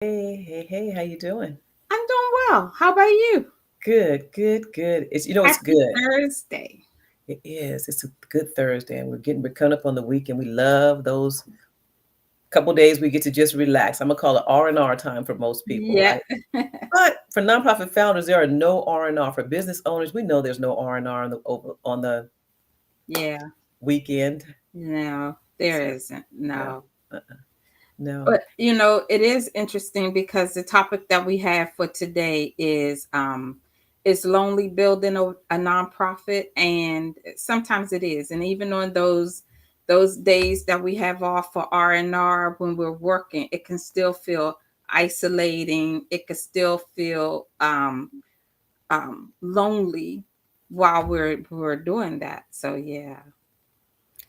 Hey, how you doing? I'm doing well. How about you? Good. It's Happy good. Thursday. It is. It's a good Thursday, and we're coming up on the weekend. We love those couple days we get to just relax. I'm gonna call it R&R time for most people, Yeah. right? But for nonprofit founders, there are no R&R. For business owners, we know there's no R&R on the Yeah. weekend. No, there So isn't. no, No. uh-uh, no. But it is interesting because the topic that we have for today is lonely building a nonprofit, and sometimes it is. And even on those days that we have off for R&R when we're working, it can still feel isolating. It can still feel lonely while we're doing that. So yeah.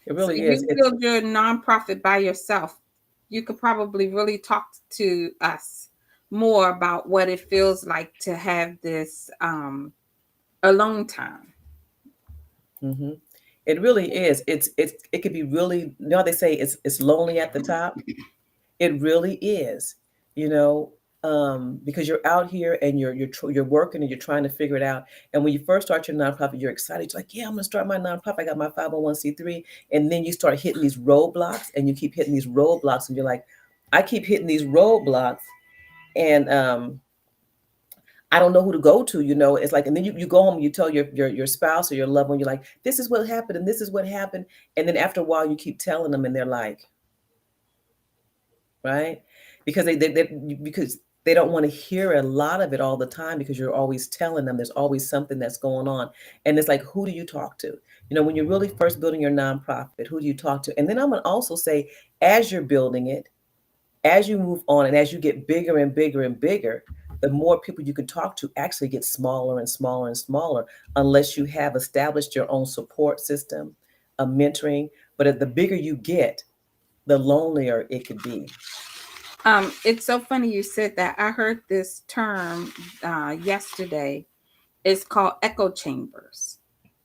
It So really is. you build your nonprofit by yourself. You could probably really talk to us more about what it feels like to have this alone time. hmm It really is. It could be really. You know how they say it's lonely at the top. It really is, you know, because you're out here and you're working and you're trying to figure it out. And when you first start your nonprofit, you're excited. You're like, yeah, I'm gonna start my nonprofit. I got my 501(c)(3), and then you start hitting these roadblocks, and you keep hitting these roadblocks, and you're like, I keep hitting these roadblocks, and I don't know who to go to. It's like, and then you go home and you tell your spouse or your loved one, you're like, this is what happened, and this is what happened, and then after a while, you keep telling them, and they're like, right? Because they don't want to hear a lot of it all the time because you're always telling them there's always something that's going on. And it's like, who do you talk to? When you're really first building your nonprofit, who do you talk to? And then I'm gonna also say, as you're building it, as you move on and as you get bigger and bigger and bigger, the more people you can talk to actually get smaller and smaller and smaller unless you have established your own support system, a mentoring. But the bigger you get, the lonelier it could be. It's so funny you said that. I heard this term yesterday. It's called echo chambers.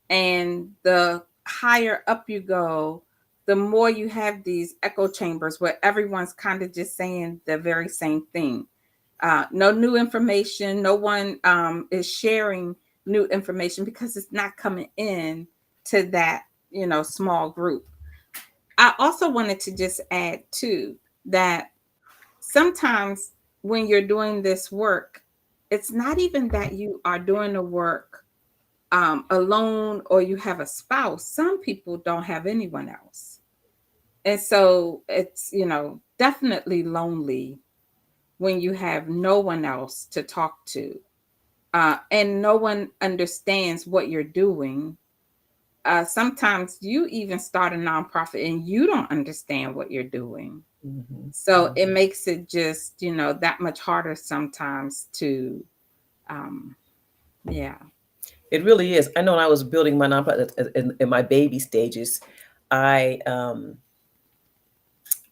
And the higher up you go, the more you have these echo chambers where everyone's kind of just saying the very same thing. No new information. No one is sharing new information because it's not coming in to that small group. I also wanted to just add too that sometimes when you're doing this work, it's not even that you are doing the work alone or you have a spouse. Some people don't have anyone else. And so it's, definitely lonely when you have no one else to talk to, and no one understands what you're doing. Sometimes you even start a nonprofit and you don't understand what you're doing. Mhm, So it mhm. makes it just, that much harder sometimes to, um, yeah. It really is. I know when I was building my nonprofit in my baby stages, I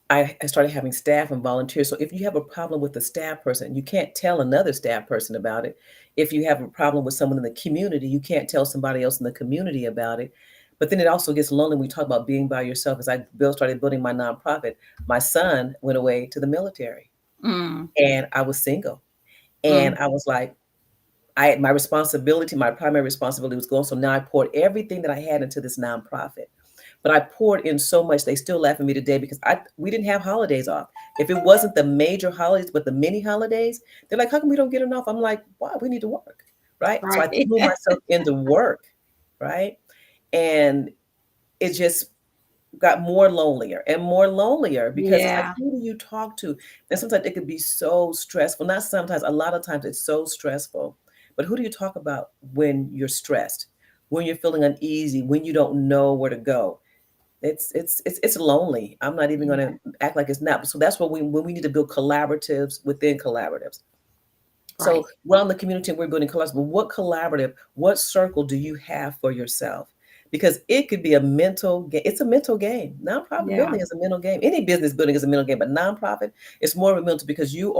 I started having staff and volunteers. So if you have a problem with the staff person, you can't tell another staff person about it. If you have a problem with someone in the community, you can't tell somebody else in the community about it. But then it also gets lonely when we talk about being by yourself. As started building my nonprofit, my son went away to the military, Mm, and I was single, and mm, I was like, my responsibility, my primary responsibility was going. So now I poured everything that I had into this nonprofit. But I poured in so much, they still laugh at me today because we didn't have holidays off. If it wasn't the major holidays, but the mini holidays, they're like, how come we don't get enough? I'm like, why? We need to work. Right. So I right. threw myself into work. Right. And it just got more lonelier and more lonelier because it's like, Yeah. who do you talk to? And sometimes it could be so stressful. Not sometimes, a lot of times it's so stressful. But who do you talk about when you're stressed, when you're feeling uneasy, when you don't know where to go? It's lonely. I'm not even going to Yeah. act like it's not. So that's when we need to build collaboratives within collaboratives. Right. So we're on the community and we're building collaborative. But what collaborative, what circle do you have for yourself? Because it could be a mental game. It's a mental game. Nonprofit Yeah. building is a mental game. Any business building is a mental game, but nonprofit is more of a mental because you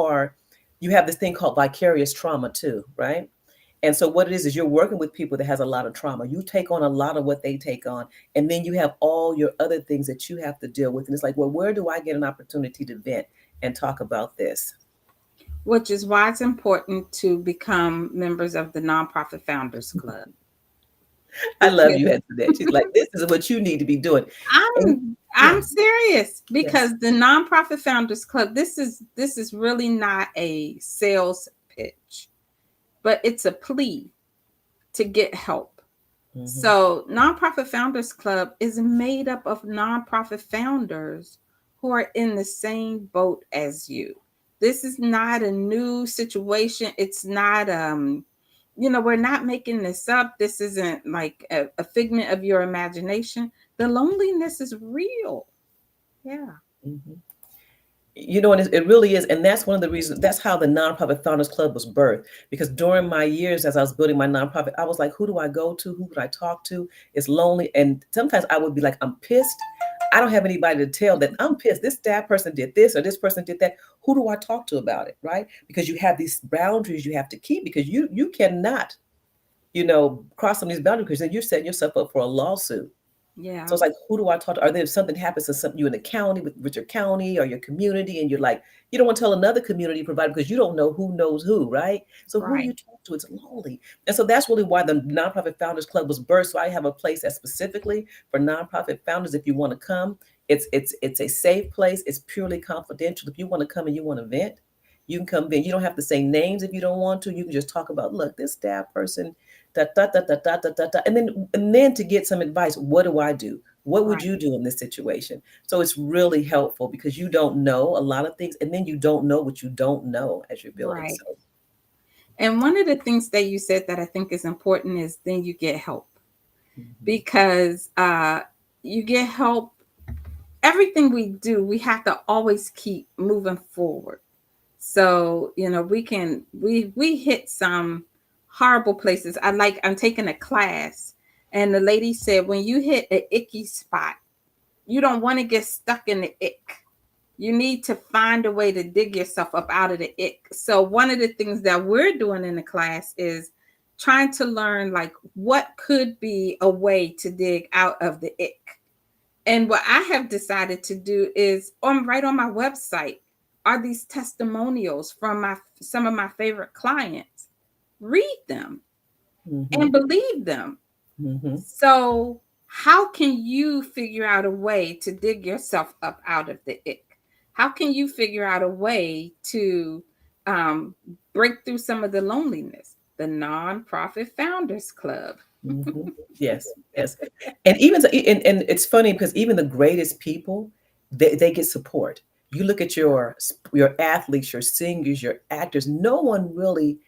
have this thing called vicarious trauma too, right? And so what it is you're working with people that has a lot of trauma. You take on a lot of what they take on, and then you have all your other things that you have to deal with. And it's like, well, where do I get an opportunity to vent and talk about this? which is why it's important to become members of the Nonprofit Founders Club. I love Because you answer that. She's like, this is what you need to be doing. And yeah, I'm serious, yes. because the Nonprofit Founders Club, this is really not a sales pitch, but it's a plea to get help. Hmm. So, Nonprofit Founders Club is made up of nonprofit founders who are in the same boat as you. This is not a new situation. It's not we're not making this up. This isn't like a figment of your imagination. The loneliness is real. Yeah. Hmm. And it really is. And that's one of the reasons, that's how the Nonprofit Founders Club was birthed. Because during my years as I was building my nonprofit, I was like, who do I go to? Who would I talk to? It's lonely. And sometimes I would be like, I'm pissed. I don't have anybody to tell that I'm pissed. This staff person did this or this person did that. Who do I talk to about it? Right? Because you have these boundaries you have to keep, because you cannot, cross some of these boundaries, because then you're setting yourself up for a lawsuit. So Yeah. it's like, who do I talk to? Or then if something happens to you in the county with your county or your community, and you're like, you don't want to tell another community provider because you don't know who knows who, right? So who do Right. you talk to? It's lonely. And so that's really why the Nonprofit Founders Club was birthed. So I have a place that's specifically for nonprofit founders. If you want to come, it's a safe place. It's purely confidential. If you want to come and you want to vent, you can come vent. You don't have to say names if you don't want to. You can just talk about, look, this staff person, da da da da da da da da, and then to get some advice. What do I do? What would Right. you do in this situation? So it's really helpful, because you don't know a lot of things, and then you don't know what you don't know as you're building. Right. So And one of the things that you said that I think is important is then you get help, mhm, because you get help. Everything we do, we have to always keep moving forward. So, we hit some horrible places. I'm taking a class, and the lady said when you hit an icky spot, you don't want to get stuck in the ick. You need to find a way to dig yourself up out of the ick. So one of the things that we're doing in the class is trying to learn, like, what could be a way to dig out of the ick. And what I have decided to do is, right on my website are these testimonials from my some of my favorite clients. Read them mhm, and believe them. mhm, So, how can you figure out a way to dig yourself up out of the ick? How can you figure out a way to um, break through some of the loneliness? The Nonprofit Founders Club. mhm. Yes, yes. And and it's funny, because even the greatest people, they get support. You look at your athletes, your singers, your actors. No one really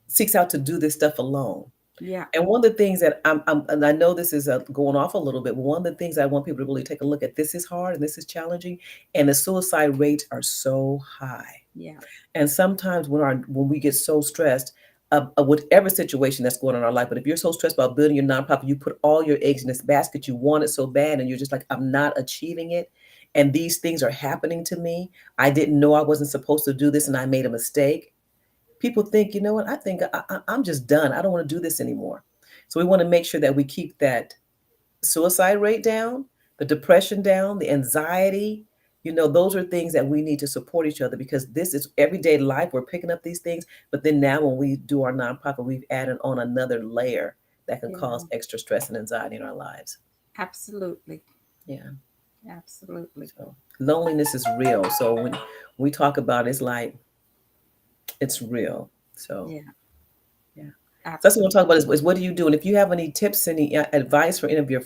seeks out to do this stuff alone. Yeah, And one of the things that and I know this is going off a little bit, but one of the things I want people to really take a look at, this is hard and this is challenging, and the suicide rates are so high. yeah, And sometimes when we get so stressed of whatever situation that's going on in our life, but if you're so stressed about building your nonprofit, you put all your eggs in this basket, you want it so bad, and you're just like, I'm not achieving it. And these things are happening to me. I didn't know I wasn't supposed to do this, and I made a mistake. People think, you know what? I think I'm just done. I don't want to do this anymore. So we want to make sure that we keep that suicide rate down, the depression down, the anxiety. Those are things that we need to support each other, because this is everyday life. We're picking up these things, but then now when we do our nonprofit, we've added on another layer that can yeah. cause extra stress and anxiety in our lives. Absolutely. Yeah. Absolutely. So loneliness is real. So when we talk about it, it's like it's real. So Yeah, yeah. So that's what we'll talk absolutely. about is what do you do? And if you have any tips, any advice for any of your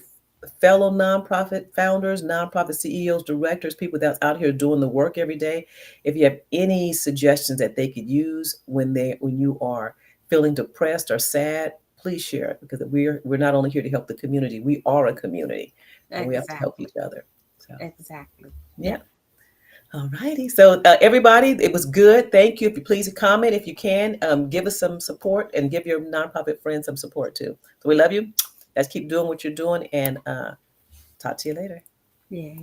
fellow nonprofit founders, nonprofit CEOs, directors, people that's out here doing the work every day, if you have any suggestions that they could use when you are feeling depressed or sad, please share it, because we're not only here to help the community, we are a community, and we have to help Exactly. each other. So Exactly. yeah. Yeah. All righty. So, everybody, it was good. Thank you. If you please comment, if you can, give us some support and give your nonprofit friends some support too. So we love you. Let's keep doing what you're doing, and talk to you later. Yeah.